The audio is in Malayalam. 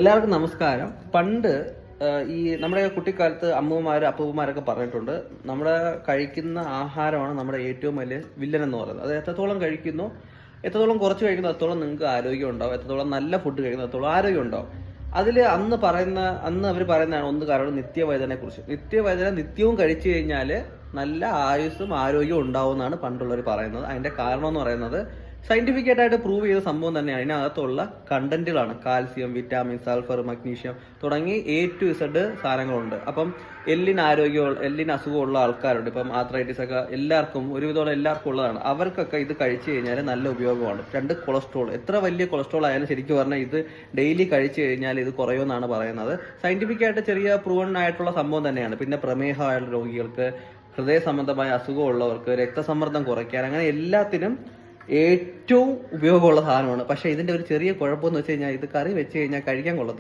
എല്ലാവർക്കും നമസ്കാരം. പണ്ട് ഈ നമ്മുടെ കുട്ടിക്കാലത്ത് അമ്മൂമ്മമാരും അപ്പൂപ്പന്മാരൊക്കെ പറഞ്ഞിട്ടുണ്ട്, നമ്മുടെ കഴിക്കുന്ന ആഹാരമാണ് നമ്മുടെ ഏറ്റവും വലിയ വില്ലൻ എന്ന് പറയുന്നത്. അത് എത്രത്തോളം കഴിക്കുന്നു, എത്രത്തോളം കുറച്ച് കഴിക്കുന്നു, അത്രത്തോളം നിങ്ങൾക്ക് ആരോഗ്യം ഉണ്ടാവും. എത്രത്തോളം നല്ല ഫുഡ് കഴിക്കുന്നു, അത്രത്തോളം ആരോഗ്യം ഉണ്ടാവും. അതിൽ അന്ന് അവർ പറയുന്നതാണ് ഒന്ന് കാരണം നിത്യവൈദ്യനെ കുറിച്ച്. നിത്യവൈദ്യനെ നിത്യവും കഴിച്ചു കഴിഞ്ഞാൽ നല്ല ആയുസ്സും ആരോഗ്യവും ഉണ്ടാവും എന്നാണ് പണ്ടുള്ളവർ പറയുന്നത്. അതിന്റെ കാരണം എന്ന് പറയുന്നത് സയന്റിഫിക് ആയിട്ട് പ്രൂവ് ചെയ്ത സംഭവം തന്നെയാണ്. അതിനകത്തുള്ള കണ്ടന്റുകളാണ് കാൽസ്യം, വിറ്റാമിൻ, സൾഫർ, മഗ്നീഷ്യം തുടങ്ങി A to Z സാധനങ്ങളുണ്ട്. അപ്പം എല്ലിന് അസുഖമുള്ള ആൾക്കാരുണ്ട്. ഇപ്പം ആർത്രൈറ്റിസ് ഒക്കെ എല്ലാവർക്കും ഒരുവിധമുള്ള എല്ലാവർക്കും ഉള്ളതാണ്. അവർക്കൊക്കെ ഇത് കഴിച്ചു കഴിഞ്ഞാൽ നല്ല ഉപയോഗമാണ്. രണ്ട്, കൊളസ്ട്രോൾ. എത്ര വലിയ കൊളസ്ട്രോൾ ആയാലും ശരിക്കും പറഞ്ഞാൽ ഇത് ഡെയിലി കഴിച്ചു കഴിഞ്ഞാൽ ഇത് കുറയുമെന്നാണ് പറയുന്നത്. സയന്റിഫിക് ആയിട്ട് ചെറിയ പ്രൂവൺ ആയിട്ടുള്ള സംഭവം തന്നെയാണ്. പിന്നെ പ്രമേഹമായുള്ള രോഗികൾക്ക്, ഹൃദയ സംബന്ധമായ അസുഖമുള്ളവർക്ക്, രക്തസമ്മർദ്ദം കുറയ്ക്കാൻ, അങ്ങനെ എല്ലാത്തിനും ഏറ്റവും ഉപയോഗമുള്ള സാധനമാണ്. പക്ഷെ ഇതിന്റെ ഒരു ചെറിയ കുഴപ്പമെന്ന് വെച്ച് കഴിഞ്ഞാൽ ഇത് കറി വെച്ച് കഴിഞ്ഞാൽ കഴിക്കാൻ കൊള്ളത്തില്ല.